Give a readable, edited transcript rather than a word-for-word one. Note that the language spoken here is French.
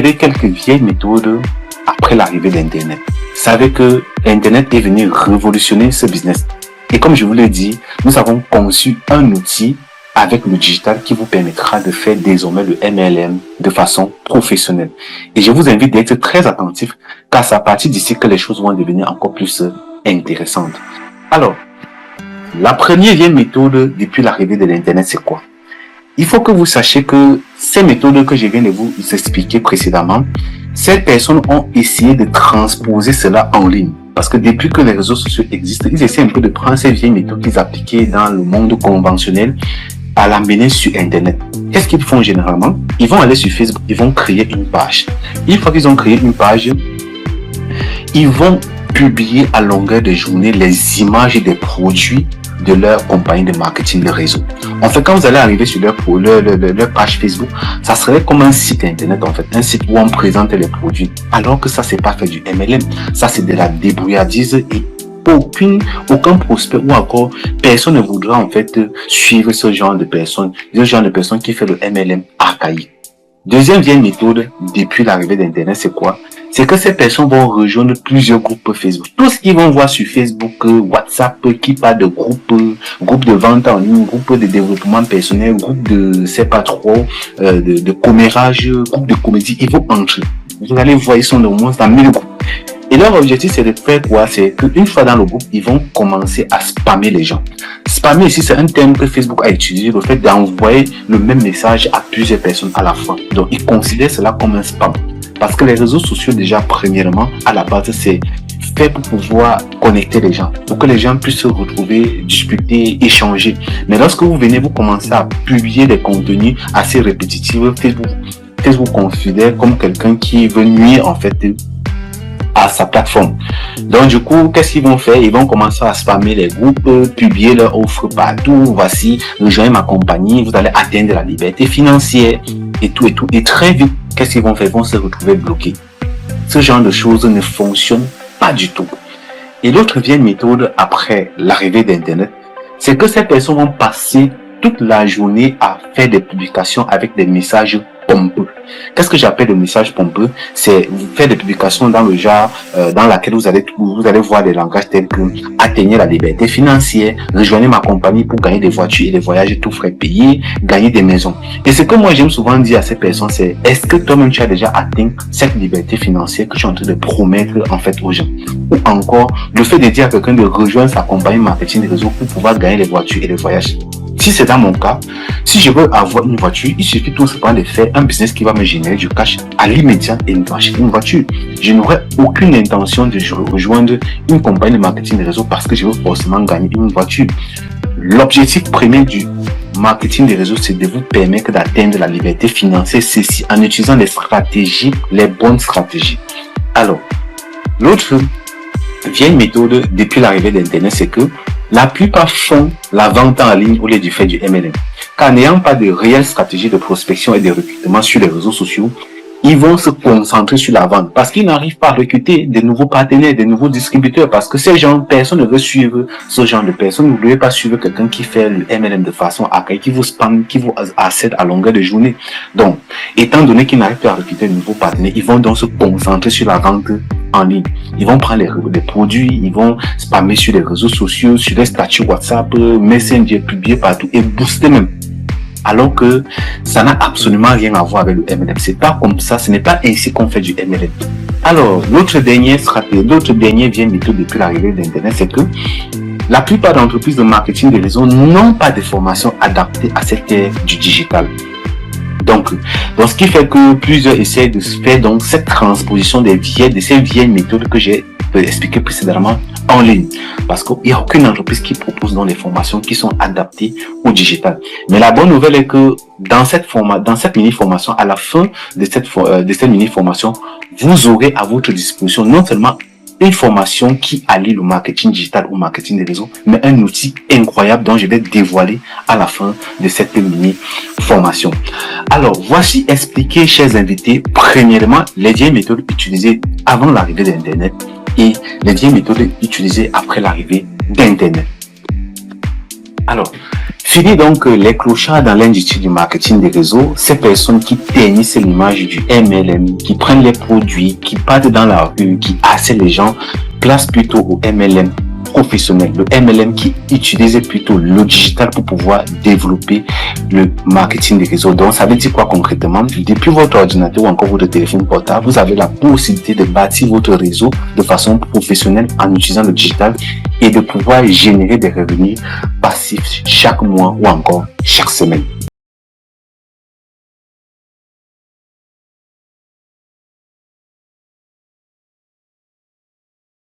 donnerai quelques vieilles méthodes après l'arrivée d'Internet. Vous savez que Internet est venu révolutionner ce business. Et comme je vous l'ai dit, nous avons conçu un outil avec le digital qui vous permettra de faire désormais le MLM de façon professionnelle. Et je vous invite d'être très attentif car c'est à partir d'ici que les choses vont devenir encore plus intéressantes. Alors, la première vieille méthode depuis l'arrivée de l'Internet, c'est quoi? Il faut que vous sachiez que ces méthodes que je viens de vous expliquer précédemment, ces personnes ont essayé de transposer cela en ligne. Parce que depuis que les réseaux sociaux existent, ils essaient un peu de prendre ces vieilles méthodes qu'ils appliquaient dans le monde conventionnel à l'amener sur Internet. Qu'est-ce qu'ils font généralement? Ils vont aller sur Facebook, ils vont créer une page. Une fois qu'ils ont créé une page, ils vont publier à longueur de journée les images des produits de leur compagnie de marketing de réseau. En fait, quand vous allez arriver sur leur page Facebook, ça serait comme un site internet en fait, un site où on présente les produits. Alors que ça, c'est pas fait du MLM, ça c'est de la débrouillardise et aucun prospect ou encore personne ne voudra en fait suivre ce genre de personnes qui fait le MLM archaïque. Deuxième vieille méthode depuis l'arrivée d'Internet, c'est quoi? C'est que ces personnes vont rejoindre plusieurs groupes Facebook. Tout ce qu'ils vont voir sur Facebook, WhatsApp, qui parle de groupes de vente en ligne, groupes de développement personnel, groupes de, c'est pas trop, de commérage, groupes de comédie, ils vont entrer. Vous allez voir, ils sont au moins dans 1000 groupes. Et leur objectif, c'est de faire quoi? C'est qu'une fois dans le groupe, ils vont commencer à spammer les gens. Spammer ici, c'est un terme que Facebook a utilisé, le fait d'envoyer le même message à plusieurs personnes à la fois. Donc, ils considèrent cela comme un spam. Parce que les réseaux sociaux, déjà, premièrement, à la base, c'est fait pour pouvoir connecter les gens, pour que les gens puissent se retrouver, discuter, échanger. Mais lorsque vous venez, vous commencez à publier des contenus assez répétitifs, Facebook considère comme quelqu'un qui veut nuire, en fait, à sa plateforme. Donc du coup, qu'est-ce qu'ils vont faire? Ils vont commencer à spammer les groupes, publier leurs offres partout. Voici, rejoignez ma compagnie, vous allez atteindre la liberté financière et tout et tout. Et très vite, qu'est-ce qu'ils vont faire? Ils vont se retrouver bloqués. Ce genre de choses ne fonctionne pas du tout. Et l'autre vieille méthode après l'arrivée d'Internet, c'est que ces personnes vont passer toute la journée à faire des publications avec des messages pompeux. Qu'est-ce que j'appelle le message pompeux? C'est faire des publications dans le genre dans laquelle vous allez voir des langages tels que atteignez la liberté financière, rejoignez ma compagnie pour gagner des voitures et des voyages tout frais payés, gagner des maisons. Et ce que moi j'aime souvent dire à ces personnes, c'est est-ce que toi-même tu as déjà atteint cette liberté financière que je suis en train de promettre en fait aux gens? Ou encore le fait de dire à quelqu'un de rejoindre sa compagnie marketing de réseau pour pouvoir gagner les voitures et les voyages. Si c'est dans mon cas, si je veux avoir une voiture, il suffit tout simplement de faire un business qui va me générer du cash à l'immédiat et m'acheter une voiture. Je n'aurai aucune intention de rejoindre une compagnie de marketing de réseau parce que je veux forcément gagner une voiture. L'objectif premier du marketing de réseau, c'est de vous permettre d'atteindre la liberté financière, ceci en utilisant les bonnes stratégies. Alors, l'autre vieille méthode depuis l'arrivée d'Internet, c'est que la plupart font la vente en ligne au lieu du fait du MLM. Car n'ayant pas de réelle stratégie de prospection et de recrutement sur les réseaux sociaux, ils vont se concentrer sur la vente parce qu'ils n'arrivent pas à recruter de nouveaux partenaires, de nouveaux distributeurs parce que ces gens, personne ne veut suivre ce genre de personnes. Vous ne devez pas suivre quelqu'un qui fait le MLM de façon archaïque, qui vous spamme, qui vous harcèle à longueur de journée. Donc, étant donné qu'ils n'arrivent pas à recruter de nouveaux partenaires, ils vont donc se concentrer sur la vente en ligne. Ils vont prendre les produits, ils vont spammer sur les réseaux sociaux, sur les statuts WhatsApp, Messenger, publier partout et booster même. Alors que ça n'a absolument rien à voir avec le MLM. C'est pas comme ça, ce n'est pas ainsi qu'on fait du MLM. Alors, l'autre dernière vieille méthode depuis l'arrivée d'Internet, c'est que la plupart d'entreprises de marketing de réseau n'ont pas de formation adaptée à cette ère du digital. Donc, ce qui fait que plusieurs essaient de faire donc cette transposition de ces vieilles méthodes que j'ai expliquées précédemment en ligne. Parce qu'il n'y a aucune entreprise qui propose donc des formations qui sont adaptées au digital. Mais la bonne nouvelle est que dans cette mini-formation, à la fin de cette mini-formation, vous aurez à votre disposition non seulement une formation qui allie le marketing digital au marketing des réseaux, mais un outil incroyable dont je vais dévoiler à la fin de cette mini-formation. Alors, voici expliqué, chers invités, premièrement, les vieilles méthodes utilisées avant l'arrivée d'Internet et les vieilles méthodes utilisées après l'arrivée d'Internet. Alors, fini donc les clochards dans l'industrie du marketing des réseaux, ces personnes qui ternissent l'image du MLM, qui prennent les produits, qui partent dans la rue, qui harcèlent les gens, place plutôt au MLM professionnel, le MLM qui utilise plutôt le digital pour pouvoir développer le marketing des réseaux. Donc, ça veut dire quoi concrètement? Depuis votre ordinateur ou encore votre téléphone portable, vous avez la possibilité de bâtir votre réseau de façon professionnelle en utilisant le digital et de pouvoir générer des revenus passifs chaque mois ou encore chaque semaine.